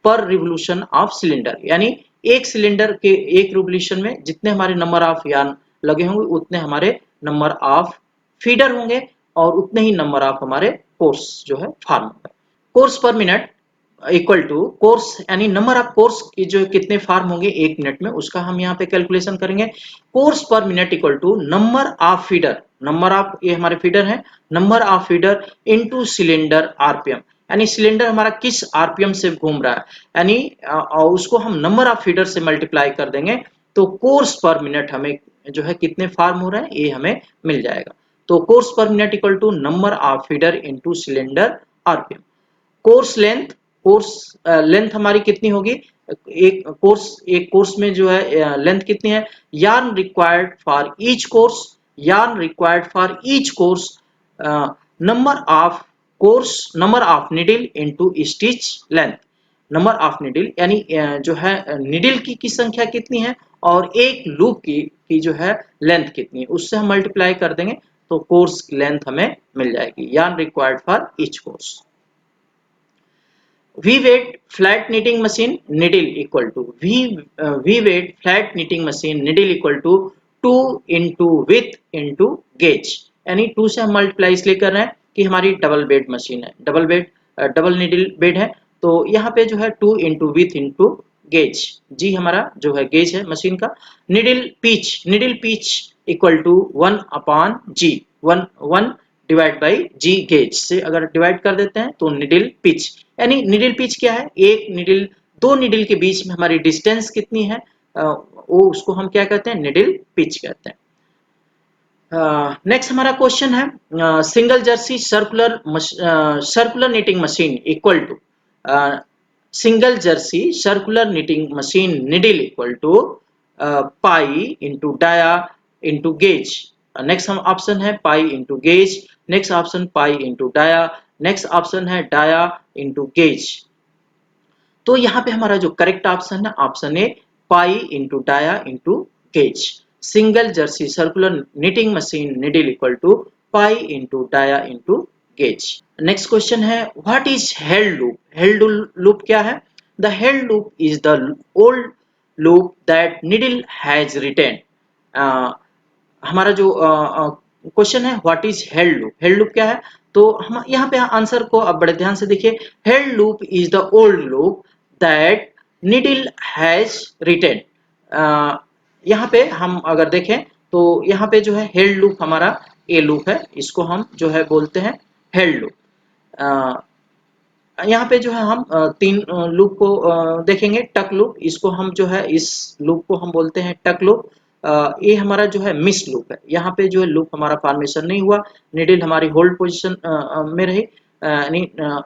per revolution of cylinder, यानी एक सिलेंडर के एक रिवोल्यूशन में जितने हमारे नंबर ऑफ यार्न लगे होंगे उतने हमारे नंबर ऑफ फीडर होंगे, और उतने ही नंबर ऑफ हमारे कोर्स जो है फॉर्म होंगे। Course per minute equal to course यानी नंबर ऑफ कोर्स की जो कितने फार्म होंगे 1 मिनट में, उसका हम यहाँ पे कैलकुलेशन करेंगे। Course per minute equal to number of feeder, number of ये हमारे फीडर है, number of feeder into cylinder RPM, यानी सिलेंडर हमारा किस आरपीएम से घूम रहा है, यानी उसको हम नंबर ऑफ फीडर से मल्टीप्लाई कर देंगे तो कोर्स पर मिनट हमें जो है कितने फार्म हो रहे हैं ये हमें मिल जाएगा। तो course per minute equal to number of feeder into cylinder RPM. Course length, course length हमारी कितनी होगी, एक कोर्स में जो है लेंथ कितनी है, yarn required for each course, yarn required for each course, number of course, number of needle into stitch length, number of needle यानी जो है निडल की संख्या कितनी है और एक लूप की जो है लेंथ कितनी है, उससे हम मल्टीप्लाई कर देंगे तो कोर्स लेंथ हमें मिल जाएगी, yarn required for each course. V weight flat knitting machine needle equal to V weight flat knitting machine needle equal to 2 into width into gauge, यानी 2 से हम मल्टीप्लाई इसलिए कर रहे हैं कि हमारी डबल बेड मशीन है, डबल नीडल बेड है, तो यहाँ पे जो है 2 into width into gauge, G हमारा जो है गेज है मशीन का। Needle pitch equal to 1 upon G, 1 divide by G, gauge से अगर डिवाइड कर देते हैं तो निडल पिच, यानी निडल पिच क्या है, एक निडल दो निडल के बीच में हमारी डिस्टेंस कितनी है, वो उसको हम क्या कहते हैं, निडल पिच कहते हैं। नेक्स्ट हमारा क्वेश्चन है single jersey circular knitting machine equal to single jersey circular knitting machine needle equal to pi into dia into gauge. Next हम ऑप्शन है pi into gauge, next option pi into dia, next option है dia into gauge. तो यहाँ पे हमारा जो correct option है option A pi into dia into gauge, single jersey circular knitting machine needle equal to pi into dia into gauge. Next question है what is held loop, held loop क्या है, the held loop is the old loop that needle has retain. हमारा जो question है what is held loop, held loop क्या है, तो हम यहाँ पे आंसर को अब बड़े ध्यान से देखिए, held loop is the old loop that needle has retain. यहाँ पे हम अगर देखें तो यहाँ पे जो है हेल्ड लूप हमारा ए लूप है, इसको हम जो है बोलते हैं हेल्ड लूप। यहाँ पे जो है हम तीन लूप को देखेंगे, टक लूप, इसको हम जो है इस लूप को हम बोलते हैं टक लूप। ये हमारा जो है मिस लूप है, यहाँ पे जो है लूप हमारा फॉर्मेशन नहीं हुआ, निडल हमारी होल्ड पोजीशन में रही, यानी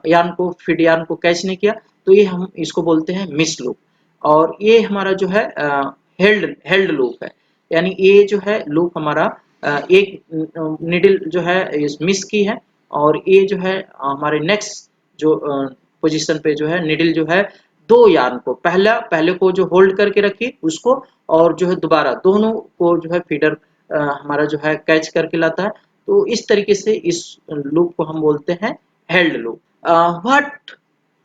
यार्न को फीड यार्न को कैच नहीं किया, तो ये हम इसको बोलते हैं मिस लूप। और ये हमारा जो है हेल्ड लूप है, यानी ये जो है लूप हमारा एक निडल जो है मिस की है और ये जो है हमारे नेक्स्ट जो पोजीशन पे जो है निडल जो है दो यार्न को पहले को जो होल्ड करके रखी उसको और जो है दोबारा दोनों को जो है फीडर हमारा जो है कैच करके लाता है, तो इस तरीके से इस लूप को हम बोलते हैं held loop. What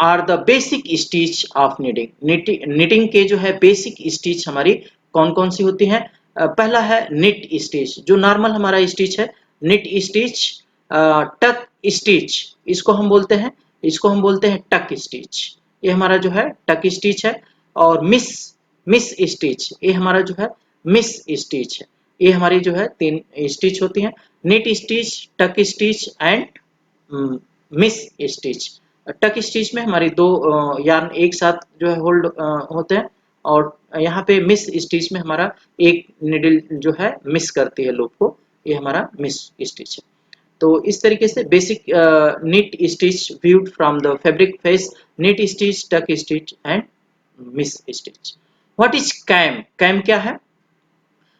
are the basic stitch of knitting के जो है बेसिक स्टिच हमारी कौन कौन सी होती हैं, पहला है निट स्टिच, जो नॉर्मल हमारा स्टिच है निट स्टिच, टक स्टिच इसको हम बोलते हैं, टक स्टिच, ये हमारा जो है टक स्टिच है, और मिस स्टिच ये हमारा जो है मिस स्टिच है, ये हमारी जो है तीन स्टिच होती हैं, knit stitch, tuck stitch and miss stitch. Tuck stitch में हमारी दो यार्न एक साथ जो है होल्ड होते हैं, और यहाँ पे मिस स्टिच में हमारा एक निडल जो है मिस करती है लूप को, ये हमारा मिस स्टिच है। तो इस तरीके से basic knit stitch viewed from the fabric face, knit stitch, tuck stitch and miss stitch. What is cam, cam क्या है,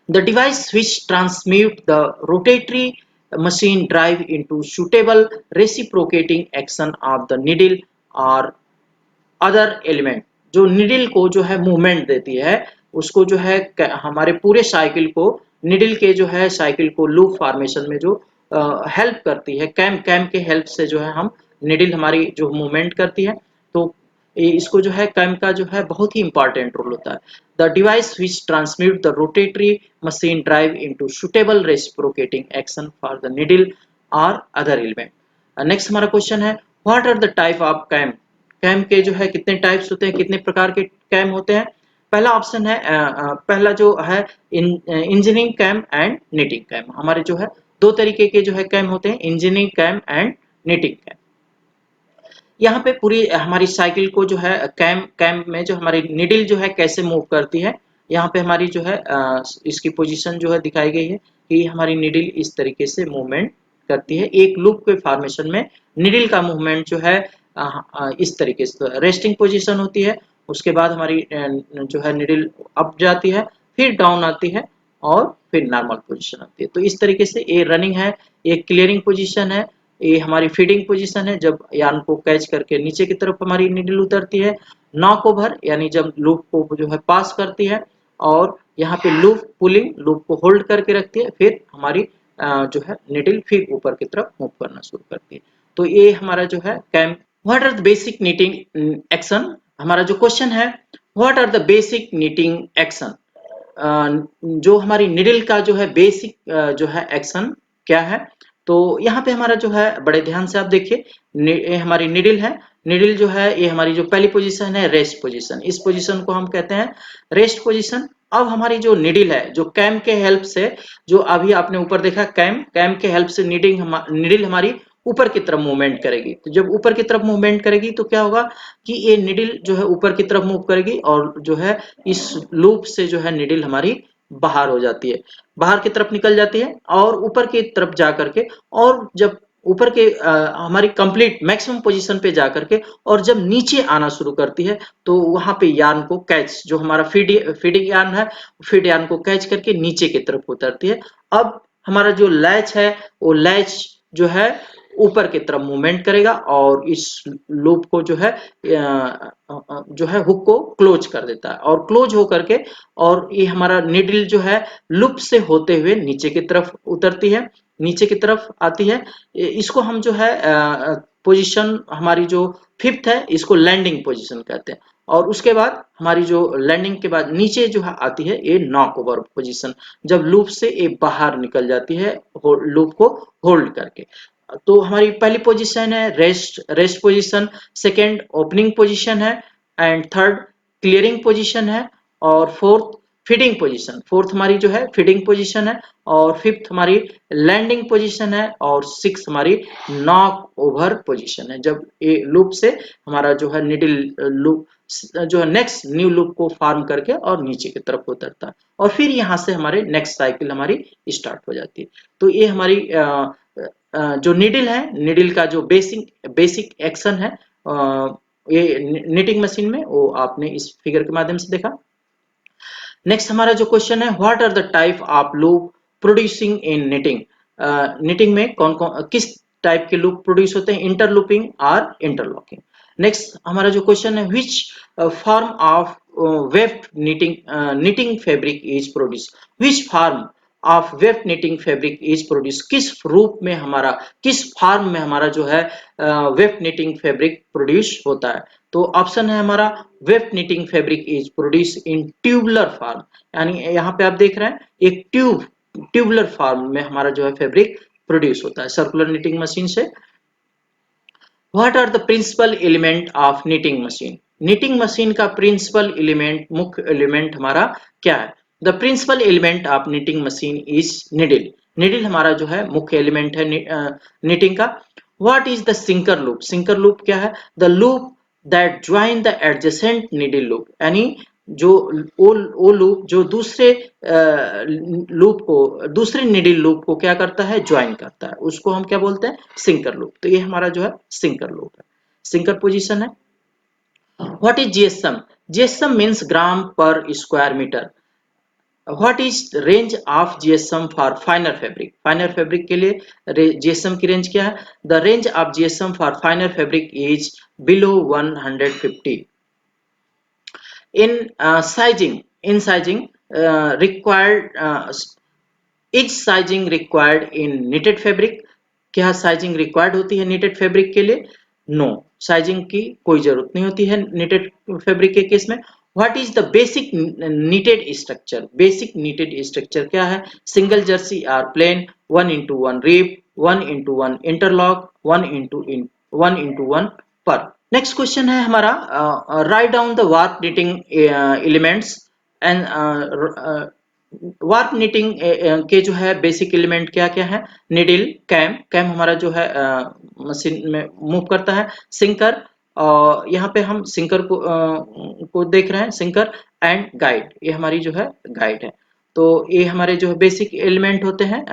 the device which transmute the rotatory machine drive into suitable reciprocating action of the needle or other element, जो needle को जो है movement देती है उसको जो है हमारे पूरे साइकिल को निडल के जो है साइकिल को लूप फॉर्मेशन में जो हेल्प करती है, कैम के हेल्प से जो है हम निडल हमारी जो मूवमेंट करती है, तो इसको जो है कैम का जो है बहुत ही इंपॉर्टेंट रोल होता है। The device which transmit the rotatory machine drive into suitable reciprocating action for the needle और अदर एलिमेंट। नेक्स्ट हमारा क्वेश्चन है what are the type of cam, cam के जो है कितने टाइप्स होते हैं, कितने प्रकार के कैम होते हैं। पहला ऑप्शन है पहला जो है engineering cam and knitting cam. हमारे जो है दो तरीके के जो है कैम होते हैं, engineering cam and knitting cam. यहाँ पे पूरी हमारी साइकिल को जो है कैम कैम में जो हमारी निडिल जो है कैसे मूव करती है, यहाँ पे हमारी जो है इसकी पोजीशन जो है दिखाई गई है कि हमारी निडिल इस तरीके से मूवमेंट करती है। एक लूप के फॉर्मेशन में निडिल का मूवमेंट जो है इस तरीके से रेस्टिंग पोजीशन होती है, उसके बाद हमारी जो है निडिल अप जाती है, फिर डाउन आती है और फिर नॉर्मल पोजीशन आती है। तो इस तरीके से ये रनिंग है, ये क्लियरिंग पोजीशन है, ये हमारी फीडिंग पोजीशन है जब यान को कैच करके नीचे की तरफ हमारी नीडल उतरती है। नॉक ओवर यानी जब लूप को जो है पास करती है, और यहाँ पे लूप पुलिंग लूप को होल्ड करके रखती है, फिर हमारी जो है नीडल फिर ऊपर की तरफ मूव करना शुरू करती है। तो ये हमारा जो है cam. What are the basic knitting action, हमारा जो क्वेश्चन है what are the basic knitting action, जो हमारी निडल का जो है बेसिक जो है एक्शन क्या है। तो यहाँ पे हमारा जो है बड़े ध्यान से आप देखिए, ये हमारी निडल है, निडल जो है ये हमारी जो पहली पोजीशन है रेस्ट पोजीशन, इस पोजीशन को हम कहते हैं रेस्ट पोजीशन। अब हमारी जो निडल है जो कैम के हेल्प से, जो अभी आपने ऊपर देखा कैम कैम के हेल्प से निडल हमारी ऊपर की तरफ मूवमेंट करेगी। तो जब ऊपर की तरफ मूवमेंट करेगी तो क्या होगा कि ये निडल जो है ऊपर की तरफ मूव करेगी, और जो है इस लूप से जो है निडल हमारी बाहर हो जाती है, बाहर की तरफ निकल जाती है और ऊपर की तरफ जा करके, और जब ऊपर के हमारी कंप्लीट मैक्सिमम पोजीशन पे जा करके और जब नीचे आना शुरू करती है तो वहां पे यान को कैच, जो हमारा फीडिंग यान है, फीड यान को कैच करके नीचे की तरफ उतरती है। अब हमारा जो लैच है वो लैच जो है ऊपर की तरफ मूवमेंट करेगा और इस लूप को जो है हुक को क्लोज कर देता है, और क्लोज हो करके और ये हमारा निडल जो है लूप से होते हुए नीचे की तरफ उतरती है, नीचे की तरफ आती है। इसको हम जो है पोजीशन हमारी जो फिफ्थ है इसको लैंडिंग पोजीशन कहते हैं। और उसके बाद हमारी जो लैंडिंग के बाद नीचे जो है आती है ये नॉक ओवर पोजीशन, जब लूप से ये बाहर निकल जाती है लूप को होल्ड करके। तो हमारी पहली पोजीशन है rest position, second opening position है, एंड थर्ड क्लियरिंग पोजीशन है, और फोर्थ फीडिंग पोजीशन, फोर्थ हमारी जो है फीडिंग पोजीशन है, और फिफ्थ हमारी लैंडिंग पोजीशन है, और सिक्स हमारी नॉक ओवर पोजीशन है, जब ये लूप से हमारा जो है निडल लूप जो है नेक्स्ट न्यू लूप को फॉर्म करके और नीचे की तरफ उतरता है, और फिर यहाँ से हमारे नेक्स्ट साइकिल हमारी स्टार्ट हो जाती है। तो ये हमारी जो निडल है, निडल का जो बेसिक एक्शन है ये निटिंग मशीन में, वो आपने इस फिगर के माध्यम से देखा। नेक्स्ट हमारा जो क्वेश्चन है what are the type of loop producing in knitting, knitting में कौन कौन किस टाइप के लूप प्रोड्यूस होते हैं, इंटरलूपिंग और इंटरलॉकिंग। नेक्स्ट हमारा जो क्वेश्चन है which form of weft knitting fabric is produce, which form of weft knitting fabric is produce, किस रूप में हमारा, किस फॉर्म में हमारा जो है वेफ्ट निटिंग फैब्रिक प्रोड्यूस होता है। तो ऑप्शन है हमारा weft knitting fabric is produce in tubular form, यानी यहाँ पे आप देख रहे हैं एक ट्यूबुलर फॉर्म में हमारा जो है फैब्रिक प्रोड्यूस होता है सर्कुलर निटिंग मशीन से। What are the principal element of knitting machine, knitting machine का प्रिंसिपल एलिमेंट, मुख्य एलिमेंट हमारा क्या है। The principal element of knitting machine is needle, needle हमारा जो है मुख्य एलिमेंट है निटिंग का। What is the sinker loop, sinker loop क्या है, the loop that join the adjacent needle loop, यानी जो वो लूप जो दूसरे लूप को, दूसरे निडल लूप को क्या करता है, ज्वाइन करता है, उसको हम क्या बोलते हैं, सिंकर लूप। तो ये हमारा जो है सिंकर लूप है, सिंकर पोजीशन है। What is GSM, GSM means gram per square metre. What is range of GSM for finer fabric, finer fabric के लिए जीएसएम की रेंज क्या है, the range of GSM for finer fabric is below 150। in sizing required is sizing required in knitted fabric, क्या sizing required होती है knitted fabric के लिए, नो साइजिंग की कोई जरूरत नहीं होती है knitted फैब्रिक के केस में। What is the basic knitted structure, basic knitted structure क्या है, single jersey or plain, 1x1 rib, 1x1 interlock, 1x1 purl. Next question है हमारा, right down the warp knitting elements and warp knitting के जो है basic element क्या क्या है। निडिल, कैम, कैम हमारा जो है मशीन में मूव करता है। सिंकर, यहाँ पे हम सिंकर को देख रहे हैं, सिंकर एंड गाइड, ये हमारी जो है गाइड है। तो ये हमारे जो है बेसिक एलिमेंट होते हैं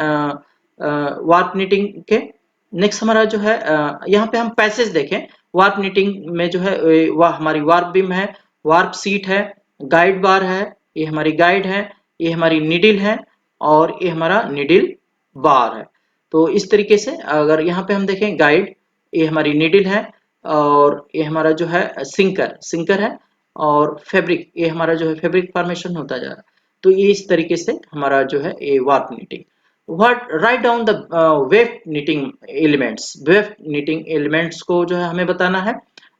वार्प नीटिंग के। नेक्स्ट हमारा जो है यहाँ पे हम पैसेज देखें, वार्प नीटिंग में जो है वह हमारी वार्प बीम है, वार्प सीट है, गाइड बार है, ये हमारी गाइड है, ये हमारी निडिल है और ये हमारा निडिल बार है। तो इस तरीके से अगर यहाँ पे हम देखें गाइड, ये हमारी निडिल है और ये हमारा जो है सिंकर, सिंकर है और फैब्रिक, ये हमारा जो है फैब्रिक फॉर्मेशन होता जा रहा है। तो ये इस तरीके से हमारा जो है ये warp knitting. What, right down the wave knitting elements, wave knitting elements को जो है हमें बताना है।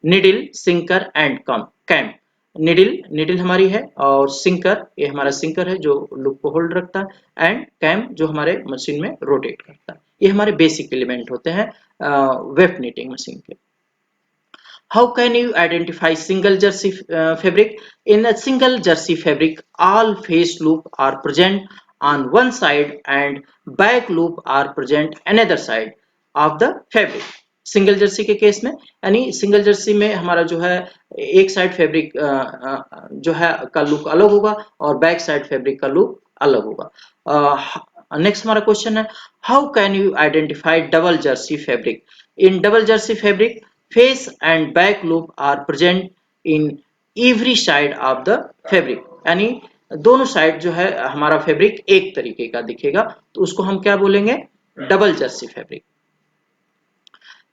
Needle, sinker and come cam. Needle, needle हमारी है और सिंकर, ये हमारा सिंकर है जो लूप को होल्ड रखता है एंड कैम जो हमारे मशीन में रोटेट करता है। ये हमारे बेसिक एलिमेंट होते हैं वेव नीटिंग मशीन के। How can you identify single jersey fabric? In a single jersey fabric, all face loop are present on one side and back loop are present another side of the fabric. Single Jersey के case में, यानी single Jersey में हमारा जो है एक side fabric जो है का लूप अलग होगा और बैक साइड फैब्रिक का लूप अलग होगा। नेक्स्ट हमारा क्वेश्चन है, how can you identify double Jersey fabric? In double Jersey fabric, face and back loop are present in every side of the fabric, यानी दोनों साइड जो है हमारा फैब्रिक एक तरीके का दिखेगा, तो उसको हम क्या बोलेंगे? Double Jersey fabric.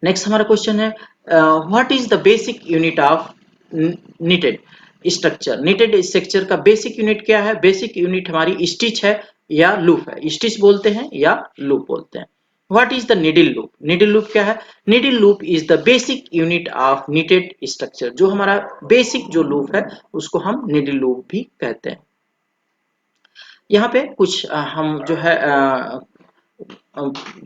नेक्स्ट हमारा क्वेश्चन है, what is the basic unit of knitted structure? Knitted structure का बेसिक यूनिट क्या है? बेसिक यूनिट हमारी स्टिच है या लूप है, स्टिच बोलते हैं या लूप बोलते हैं। What is the needle loop? Needle loop क्या है? Needle loop is the basic unit of knitted structure. जो हमारा बेसिक जो लूप है उसको हम needle loop भी कहते हैं। यहाँ पे कुछ हम जो है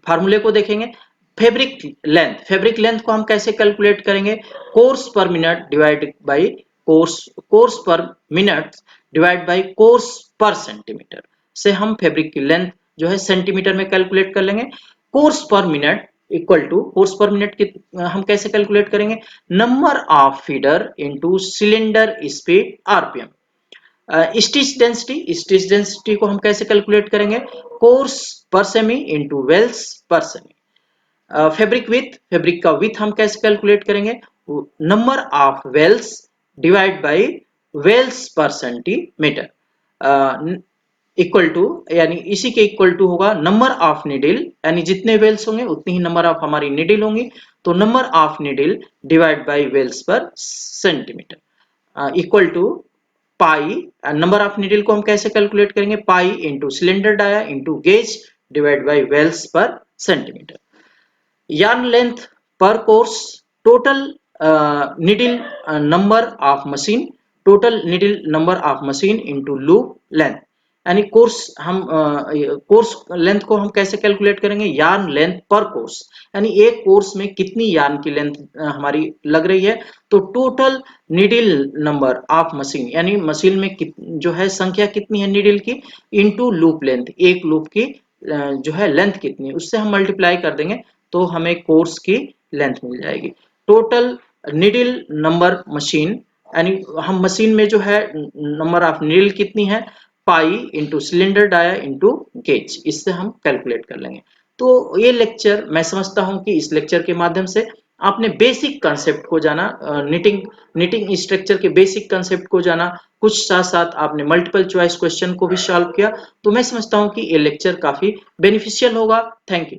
फार्मूले को देखेंगे। फैब्रिक लेंथ, फैब्रिक लेंथ को हम कैसे कैलकुलेट करेंगे? Course per minute divide by course, course per minute divide by course पर सेंटीमीटर से हम फैब्रिक की लेंथ जो है सेंटीमीटर में कैलकुलेट कर लेंगे। Course per minute equal to, course per minute की हम कैसे कैलकुलेट करेंगे? Number of feeder into cylinder speed RPM. Stitch density, stitch density को हम कैसे कैलकुलेट करेंगे? Course per cm into wales per cm. Fabric width, fabric का width हम कैसे कैलकुलेट करेंगे? Number of wales divide by wales per centimetre equal to, यानी इसी के इक्वल टू होगा नंबर ऑफ निडिल, यानी जितने वेल्स होंगे उतनी ही नंबर ऑफ हमारी निडिल होंगी, तो number of needle divide by wales per centimetre equal to pi. Number of needle को हम कैसे कैलकुलेट करेंगे? Pi into cylinder dia into gauge divide by wales per centimetre. yarn length per course, total needle number of machine, total needle number of machine into loop length, यानी course हम course length को हम कैसे calculate करेंगे? Yarn length पर course, यानी एक course में कितनी यार्न की लेंथ हमारी लग रही है, तो total needle number of machine, यानी मशीन में जो है संख्या कितनी है नीडल की, इनटू लूप लेंथ, एक लूप की जो है लेंथ कितनी है उससे हम मल्टीप्लाई कर देंगे तो हमें कोर्स की लेंथ मिल जाएगी। टोटल नीडल नंबर मशीन, यानी हम मशीन में जो है नंबर ऑफ नीडल कितनी है, pi into cylinder dia into gauge, इससे हम कैलकुलेट कर लेंगे। तो ये लेक्चर मैं समझता हूं कि इस लेक्चर के माध्यम से आपने बेसिक कंसेप्ट को जाना, निटिंग स्ट्रक्चर के बेसिक कंसेप्ट को जाना, कुछ साथ साथ आपने मल्टीपल चॉइस क्वेश्चन को भी सॉल्व किया। तो मैं समझता हूं कि ये लेक्चर काफी बेनिफिशियल होगा। Thank you.